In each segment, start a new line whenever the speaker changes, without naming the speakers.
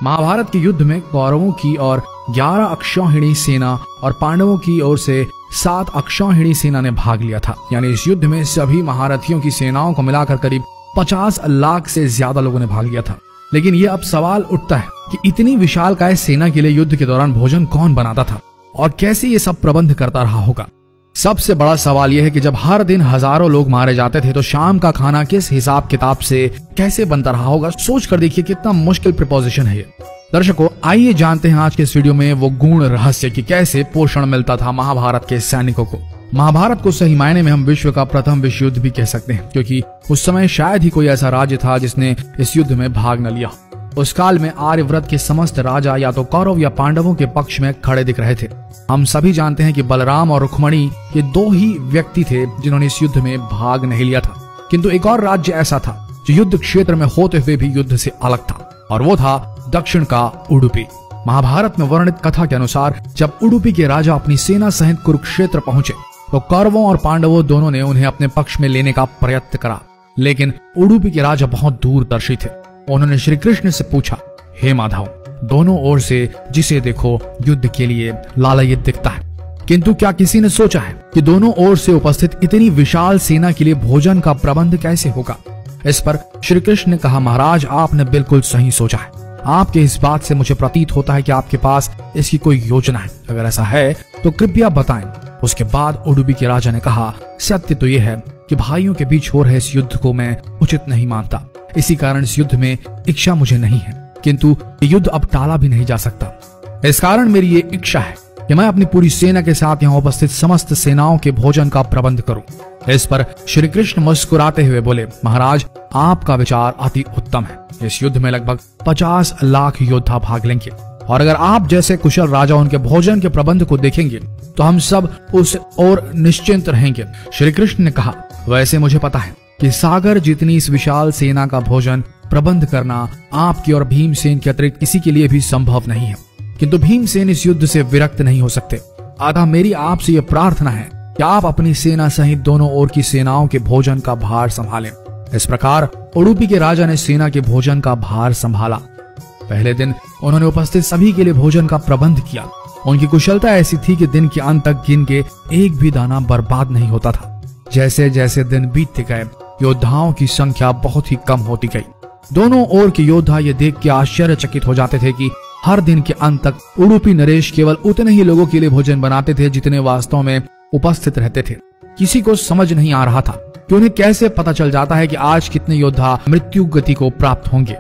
महाभारत के युद्ध में कौरवों की और 11 अक्षौहिणी सेना और पांडवों की ओर से 7 अक्षौहिणी सेना ने भाग लिया था। यानी इस युद्ध में सभी महारथियों की सेनाओं को मिलाकर करीब 50 लाख से ज्यादा लोगों ने भाग लिया था। लेकिन ये अब सवाल उठता है कि इतनी विशालकाय सेना के लिए युद्ध के दौरान भोजन कौन बनाता था और कैसे ये सब प्रबंध करता रहा होगा। सबसे बड़ा सवाल यह है कि जब हर दिन हजारों लोग मारे जाते थे तो शाम का खाना किस हिसाब किताब से कैसे बनता रहा होगा। सोच कर देखिए कितना मुश्किल प्रिपोजिशन है ये। दर्शकों, आइए जानते हैं आज के इस वीडियो में वो गूढ़ रहस्य कि कैसे पोषण मिलता था महाभारत के सैनिकों को। महाभारत को सही मायने में हम विश्व का प्रथम विश्व युद्ध भी कह सकते हैं, क्योंकि उस समय शायद ही कोई ऐसा राज्य था जिसने इस युद्ध में भाग न लिया। उस काल में आर्यव्रत के समस्त राजा या तो कौरव या पांडवों के पक्ष में खड़े दिख रहे थे। हम सभी जानते हैं कि बलराम और रुक्मणी ये 2 ही व्यक्ति थे जिन्होंने इस युद्ध में भाग नहीं लिया था। किंतु एक और राज्य ऐसा था जो युद्ध क्षेत्र में होते हुए भी युद्ध से अलग था, और वो था दक्षिण का उडुपी। महाभारत में वर्णित कथा के अनुसार जब उडुपी के राजा अपनी सेना सहित कुरुक्षेत्र पहुंचे तो कौरवों और पांडवों दोनों ने उन्हें अपने पक्ष में लेने का प्रयत्न करा। लेकिन उडुपी के राजा बहुत दूरदर्शी थे। उन्होंने श्री कृष्ण से पूछा, हे माधव, दोनों ओर से जिसे देखो युद्ध के लिए लालायित दिखता है, किंतु क्या किसी ने सोचा है कि दोनों ओर से उपस्थित इतनी विशाल सेना के लिए भोजन का प्रबंध कैसे होगा। इस पर श्री कृष्ण ने कहा, महाराज, आपने बिल्कुल सही सोचा है। आपके इस बात से मुझे प्रतीत होता है कि आपके पास इसकी कोई योजना है। अगर ऐसा है तो कृपया बताएं। उसके बाद उडुपी के राजा ने कहा, सत्य तो यह है कि भाइयों के बीच हो रहे इस युद्ध को मैं उचित नहीं मानता। इसी कारण इस युद्ध में इच्छा मुझे नहीं है, किंतु ये युद्ध अब टाला भी नहीं जा सकता। इस कारण मेरी ये इच्छा है कि मैं अपनी पूरी सेना के साथ यहाँ उपस्थित समस्त सेनाओं के भोजन का प्रबंध करूं। इस पर श्री कृष्ण मुस्कुराते हुए बोले, महाराज, आपका विचार अति उत्तम है। इस युद्ध में लगभग 50 लाख योद्धा भाग लेंगे, और अगर आप जैसे कुशल राजा उनके भोजन के प्रबंध को देखेंगे तो हम सब उस ओर निश्चिंत रहेंगे। श्री कृष्ण ने कहा, वैसे मुझे पता है कि सागर जितनी इस विशाल सेना का भोजन प्रबंध करना आपकी और भीमसेन के अतिरिक्त किसी के लिए भी संभव नहीं है, किंतु भीमसेन इस युद्ध से विरक्त नहीं हो सकते। अतः मेरी आपसे यह प्रार्थना है कि आप अपनी सेना सहित दोनों ओर की सेनाओं के भोजन का भार संभालें। इस प्रकार उडुपी के राजा ने सेना के भोजन का भार संभाला। पहले दिन उन्होंने उपस्थित सभी के लिए भोजन का प्रबंध किया। उनकी कुशलता ऐसी थी कि दिन के अंत तक गिन के एक भी दाना बर्बाद नहीं होता था। जैसे जैसे दिन बीतते गए योद्धाओं की संख्या बहुत ही कम होती गई। दोनों ओर के योद्धा ये देख के आश्चर्यचकित हो जाते थे कि हर दिन के अंत तक उडुपी नरेश केवल उतने ही लोगों के लिए भोजन बनाते थे जितने वास्तव में उपस्थित रहते थे। किसी को समझ नहीं आ रहा था कि उन्हें कैसे पता चल जाता है कि आज कितने योद्धा मृत्यु गति को प्राप्त होंगे,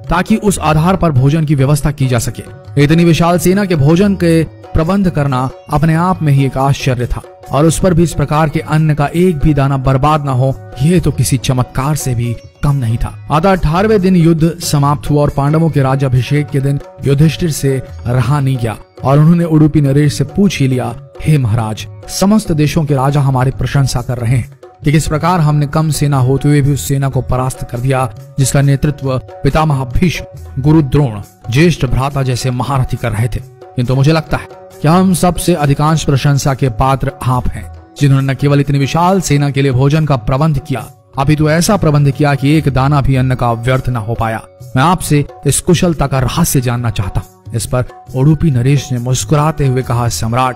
ताकि उस आधार पर भोजन की व्यवस्था की जा सके। इतनी विशाल सेना के भोजन के प्रबंध करना अपने आप में ही एक आश्चर्य था, और उस पर भी इस प्रकार के अन्न का एक भी दाना बर्बाद ना हो, यह तो किसी चमत्कार से भी कम नहीं था। अतः 18वें दिन युद्ध समाप्त हुआ और पांडवों के राज्याभिषेक के दिन युधिष्ठिर से रहा नहीं गया, और उन्होंने उडुपी नरेश से पूछ ही लिया, हे महाराज, समस्त देशों के राजा हमारी प्रशंसा कर रहे हैं कि किस प्रकार हमने कम सेना होते हुए भी उस सेना को परास्त कर दिया जिसका नेतृत्व पितामह भीष्म, गुरु द्रोण, ज्येष्ठ भ्राता जैसे महारथी कर रहे थे। किंतु मुझे लगता है कि हम सबसे अधिकांश प्रशंसा के पात्र आप हैं, जिन्होंने न केवल इतनी विशाल सेना के लिए भोजन का प्रबंध किया, अपितु ऐसा प्रबंध किया कि एक दाना भी अन्न का व्यर्थ न हो पाया। मैं आपसे इस कुशलता का रहस्य जानना चाहता हूँ। इस पर उडुपी नरेश ने मुस्कुराते हुए कहा, सम्राट,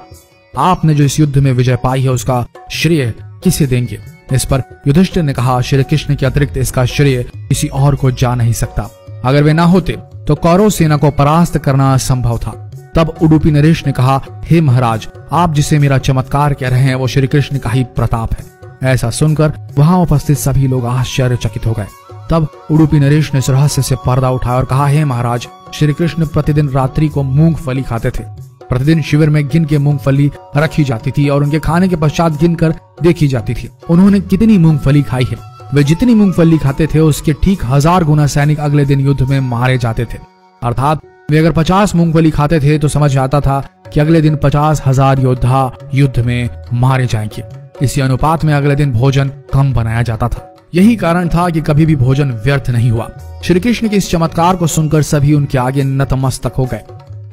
आपने जो इस युद्ध में विजय पाई है उसका श्रेय किसे देंगे। इस पर युधिष्ठिर ने कहा, श्री कृष्ण के अतिरिक्त इसका श्रेय किसी और को जा नहीं सकता। अगर वे ना होते तो कौरव सेना को परास्त करना असंभव था। तब उडुपी नरेश ने कहा, हे महाराज, आप जिसे मेरा चमत्कार कह रहे हैं वो श्री कृष्ण का ही प्रताप है। ऐसा सुनकर वहां उपस्थित सभी लोग आश्चर्यचकित हो गए। तब उडुपी नरेश ने इस रहस्य से पर्दा उठाया और कहा, हे महाराज, श्री कृष्ण प्रतिदिन रात्रि को मूंगफली खाते थे। प्रतिदिन शिविर में गिन के मूंगफली रखी जाती थी और उनके खाने के पश्चात गिनकर देखी जाती थी उन्होंने कितनी मूंगफली खाई है। वे जितनी मूंगफली खाते थे उसके ठीक 1000 गुना सैनिक अगले दिन युद्ध में मारे जाते थे। अर्थात वे अगर 50 मूंगफली खाते थे तो समझ आता था कि अगले दिन 50,000 योद्धा युद्ध में मारे जाएंगे। इसी अनुपात में अगले दिन भोजन कम बनाया जाता था। यही कारण था कि कभी भी भोजन व्यर्थ नहीं हुआ। श्री कृष्ण के इस चमत्कार को सुनकर सभी उनके आगे नतमस्तक हो गए।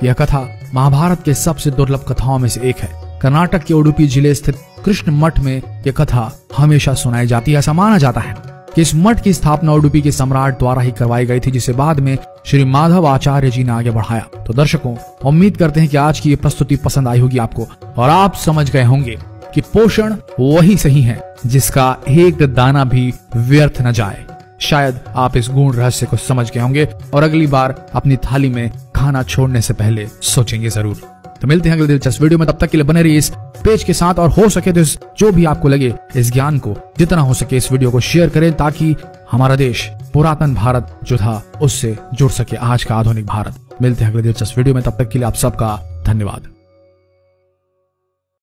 यह कथा महाभारत के सबसे दुर्लभ कथाओं में से एक है। कर्नाटक के उडुपी जिले स्थित कृष्ण मठ में यह कथा हमेशा सुनाई जाती है। ऐसा माना जाता है कि इस मठ की स्थापना उडुपी के सम्राट द्वारा ही करवाई गई थी, जिसे बाद में श्री माधव आचार्य जी ने आगे बढ़ाया। तो दर्शकों, उम्मीद करते हैं कि आज की ये प्रस्तुति पसंद आई होगी आपको और आप समझ गए होंगे कि पोषण वही सही है जिसका एक दाना भी व्यर्थ न जाए। शायद आप इस गूढ़ रहस्य को समझ गए होंगे और अगली बार अपनी थाली में खाना छोड़ने से पहले सोचेंगे जरूर। तो मिलते हैं अगले दिलचस्प वीडियो में, तब तक के लिए बने रहिए इस पेज के साथ और हो सके तो जो भी आपको लगे इस ज्ञान को जितना हो सके इस वीडियो को शेयर करें, ताकि हमारा देश पुरातन भारत जो था उससे जुड़ सके आज का आधुनिक भारत। मिलते हैं अगले दिलचस्प वीडियो में, तब तक के लिए आप सबका धन्यवाद।